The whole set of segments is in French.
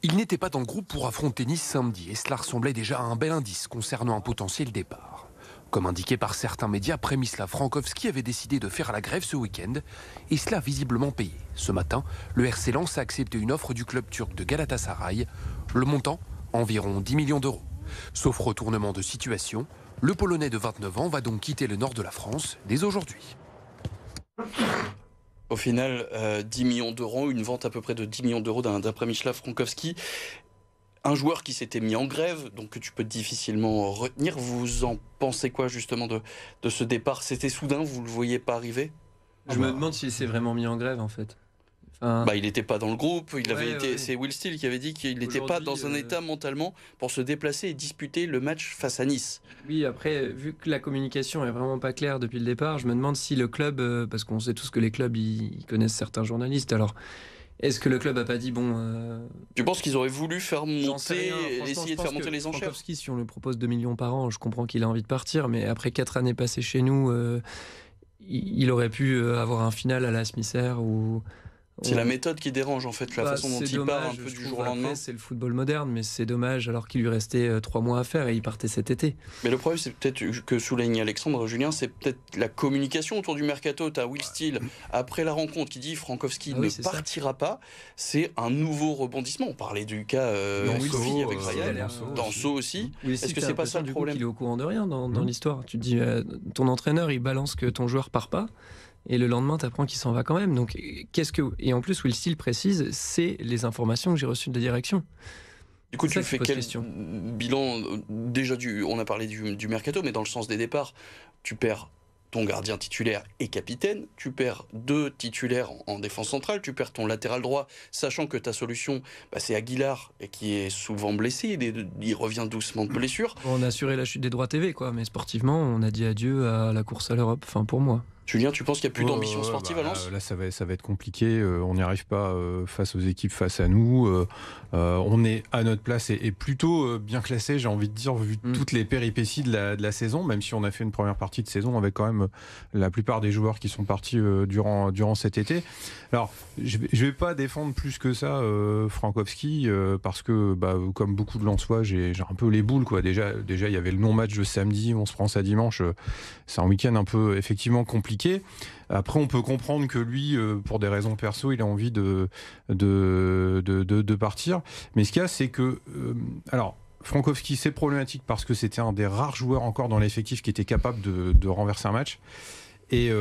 Il n'était pas dans le groupe pour affronter Nice samedi et cela ressemblait déjà à un bel indice concernant un potentiel départ. Comme indiqué par certains médias, Przemysław Frankowski avait décidé de faire la grève ce week-end et cela a visiblement payé. Ce matin, le RC Lens a accepté une offre du club turc de Galatasaray. Le montant, environ 10 millions d'euros. Sauf retournement de situation, le Polonais de 29 ans va donc quitter le nord de la France dès aujourd'hui. Au final, 10 millions d'euros, une vente à peu près de 10 millions d'euros d'un Przemysław Frankowski. Un joueur qui s'était mis en grève, donc que tu peux difficilement retenir. Vous en pensez quoi justement de ce départ? C'était soudain, vous ne le voyez pas arriver? Je me demande s'il s'est vraiment mis en grève en fait. Enfin... il n'était pas dans le groupe, c'est Will Steele qui avait dit qu'il n'était pas dans un état mentalement pour se déplacer et disputer le match face à Nice. Oui, après, vu que la communication est vraiment pas claire depuis le départ, je me demande si le club, parce qu'on sait tous que les clubs ils connaissent certains journalistes, alors est-ce que le club a pas dit Tu penses qu'ils auraient voulu faire monter, essayer de faire monter les enchères? Frankowski, si on lui propose 2 millions par an, je comprends qu'il a envie de partir, mais après 4 années passées chez nous, il aurait pu avoir un final à la Smisser ou... C'est la méthode qui dérange en fait, la façon dont il part un peu du jour au lendemain. C'est le football moderne, mais c'est dommage alors qu'il lui restait 3 mois à faire et il partait cet été. Mais le problème, c'est peut-être que souligne Alexandre Julien, c'est peut-être la communication autour du mercato. Tu as Will Steele, après la rencontre, qui dit Frankowski ne partira pas. C'est un nouveau rebondissement. On parlait du cas Sophie avec Ryan, Danso aussi. Est-ce que c'est pas ça le problème? Il est au courant de rien dans l'histoire. Tu te dis, ton entraîneur, il balance que ton joueur part pas. Et le lendemain, tu apprends qu'il s'en va quand même. Donc, et en plus, Will Steele précise, c'est les informations que j'ai reçues de la direction. Du coup, tu fais quel bilan? Déjà, on a parlé du mercato, mais dans le sens des départs, tu perds ton gardien titulaire et capitaine, tu perds 2 titulaires en défense centrale, tu perds ton latéral droit, sachant que ta solution, c'est Aguilar, et qui est souvent blessé, il revient doucement de blessure. On a assuré la chute des droits TV, quoi, mais sportivement, on a dit adieu à la course à l'Europe, enfin pour moi. Julien, tu penses qu'il n'y a plus d'ambition sportive à Lens? Là, ça va être compliqué. On n'y arrive pas face aux équipes face à nous. On est à notre place et plutôt bien classé, j'ai envie de dire, vu toutes les péripéties de la saison, même si on a fait une première partie de saison avec quand même la plupart des joueurs qui sont partis durant cet été. Alors, je ne vais pas défendre plus que ça Frankowski, parce que, comme beaucoup de Lensois, j'ai un peu les boules, quoi. Déjà, il y avait le non-match de samedi, on se prend ça dimanche. C'est un week-end un peu, effectivement, compliqué. Après, on peut comprendre que lui, pour des raisons perso, il a envie de partir. Mais ce qu'il y a, c'est que... alors, Frankowski, c'est problématique parce que c'était un des rares joueurs encore dans l'effectif qui était capable de renverser un match. Et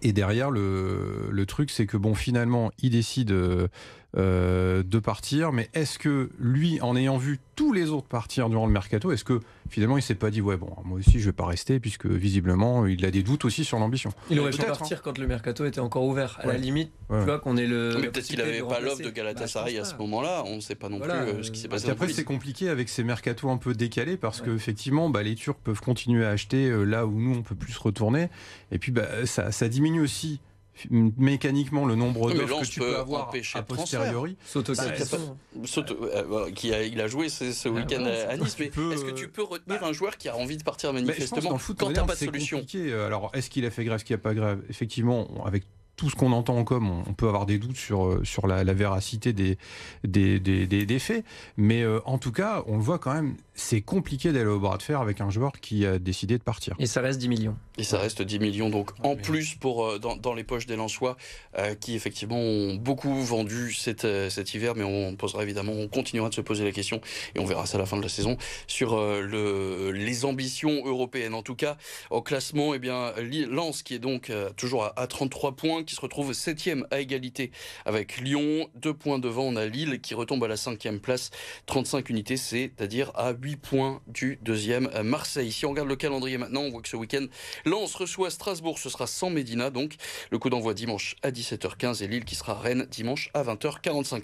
derrière, le truc, c'est que finalement, il décide de partir. Mais est-ce que lui, en ayant vu tous les autres partir durant le mercato, est-ce que finalement il s'est pas dit moi aussi je vais pas rester, puisque visiblement il a des doutes aussi sur l'ambition? Il aurait pu partir quand le mercato était encore ouvert. À la limite, tu vois qu'on est le... Mais peut-être qu'il n'avait pas l'offre de Galatasaray à ce moment-là. On ne sait pas non plus ce qui s'est passé. Après, c'est compliqué avec ces mercatos un peu décalés, parce que effectivement les Turcs peuvent continuer à acheter là où nous on peut plus se retourner. Et puis ça diminue aussi mécaniquement le nombre d'offres que tu peux avoir a posteriori. Il a joué ce week-end à Nice, mais est-ce que tu peux retenir un joueur qui a envie de partir manifestement quand tu n'as pas de solution? Alors, est-ce qu'il a fait grève, est-ce qu'il n'y a pas grève? Effectivement, avec tout ce qu'on entend en com, on peut avoir des doutes sur la véracité des faits, mais en tout cas, on le voit quand même, c'est compliqué d'aller au bras de fer avec un joueur qui a décidé de partir. Et ça reste 10 millions. Et ça reste 10 millions, donc plus dans les poches des Lensois, qui effectivement ont beaucoup vendu cet hiver, mais on continuera de se poser la question, et on verra ça à la fin de la saison, sur les ambitions européennes. En tout cas, au classement, Lens qui est donc toujours à 33 points, qui se retrouve 7e à égalité avec Lyon. 2 points devant, on a Lille qui retombe à la 5e place, 35 unités, c'est-à-dire à 8 points du 2e Marseille. Si on regarde le calendrier maintenant, on voit que ce week-end, Lens reçoit Strasbourg, ce sera sans Médina, donc le coup d'envoi dimanche à 17h15, et Lille qui sera à Rennes dimanche à 20h45.